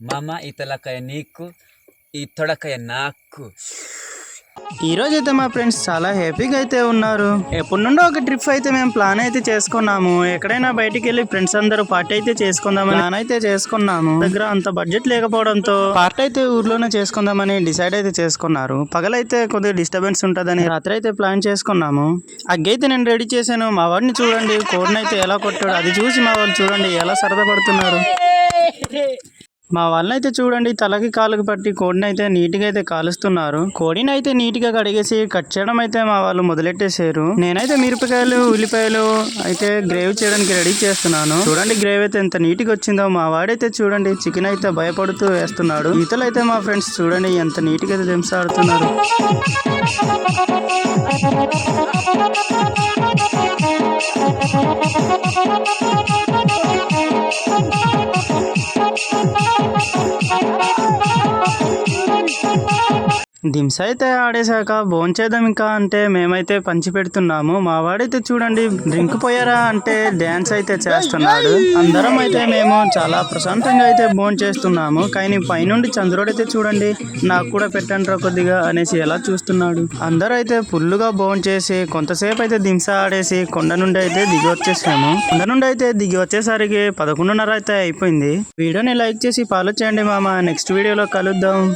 మామ ఈ తలకాయ నీకు, ఈ తొడకాయ నాకు. ఈ రోజు అయితే మా ఫ్రెండ్స్ చాలా హ్యాపీగా అయితే ఉన్నారు. ఎప్పటి నుండో ఒక ట్రిప్ అయితే మేము ప్లాన్ అయితే చేసుకున్నాము. ఎక్కడైనా బయటికి వెళ్ళి ఫ్రెండ్స్ అందరూ పార్టీ అయితే చేసుకుందామని ప్లాన్ అయితే చేసుకున్నాము. దగ్గర అంత బడ్జెట్ లేకపోవడంతో పార్టీ అయితే ఊర్లోనే చేసుకుందామని డిసైడ్ అయితే చేసుకున్నారు. పగలైతే కొద్దిగా డిస్టర్బెన్స్ ఉంటుందని రాత్రి అయితే ప్లాన్ చేసుకున్నాము. అగ్గైతే నేను రెడీ చేశాను. మా వాడిని చూడండి కోడిని అయితే ఎలా కొట్టాడు. అది చూసి మా వాళ్ళు చూడండి ఎలా సరదా పడుతున్నారు. మా వాళ్ళనైతే చూడండి తలకి కాలుకి పట్టి కోడిని అయితే నీట్గా అయితే కాలుస్తున్నారు. కోడిని అయితే నీట్గా కడిగేసి కట్ చేయడం అయితే మా వాళ్ళు మొదలెట్టేసారు. నేనైతే మిరపకాయలు ఉల్లిపాయలు అయితే గ్రేవీ చేయడానికి రెడీ చేస్తున్నాను. చూడండి గ్రేవీ అయితే ఎంత నీట్గా వచ్చిందో. మా వాడైతే చూడండి చికెన్ అయితే భయపడుతూ వేస్తున్నాడు. ఈతలు అయితే మా ఫ్రెండ్స్ చూడండి ఎంత నీట్గా అయితే దింసాడుతున్నారు. దింస అయితే ఆడేశాక భోంచేద్దాం ఇంకా అంటే మేమైతే పంచి పెడుతున్నాము. మా వాడైతే చూడండి డ్రింక్ పోయారా అంటే డ్యాన్స్ అయితే చేస్తున్నాడు. అందరం అయితే మేము చాలా ప్రశాంతంగా అయితే భోంచేస్తున్నాము. కానీ పైనుండి చంద్రుడు అయితే చూడండి నాకు కూడా పెట్టండి కొద్దిగా అనేసి ఎలా చూస్తున్నాడు. అందరూ అయితే ఫుల్లుగా భోంచేసి కొంతసేపు అయితే దింస ఆడేసి కొండ నుండి అయితే దిగి వచ్చేసాము. కొండ నుండి అయితే దిగి వచ్చేసరికి 11:30 అయితే అయిపోయింది. వీడియోని లైక్ చేసి ఫాలో చేయండి మామ. నెక్స్ట్ వీడియోలో కలుద్దాం.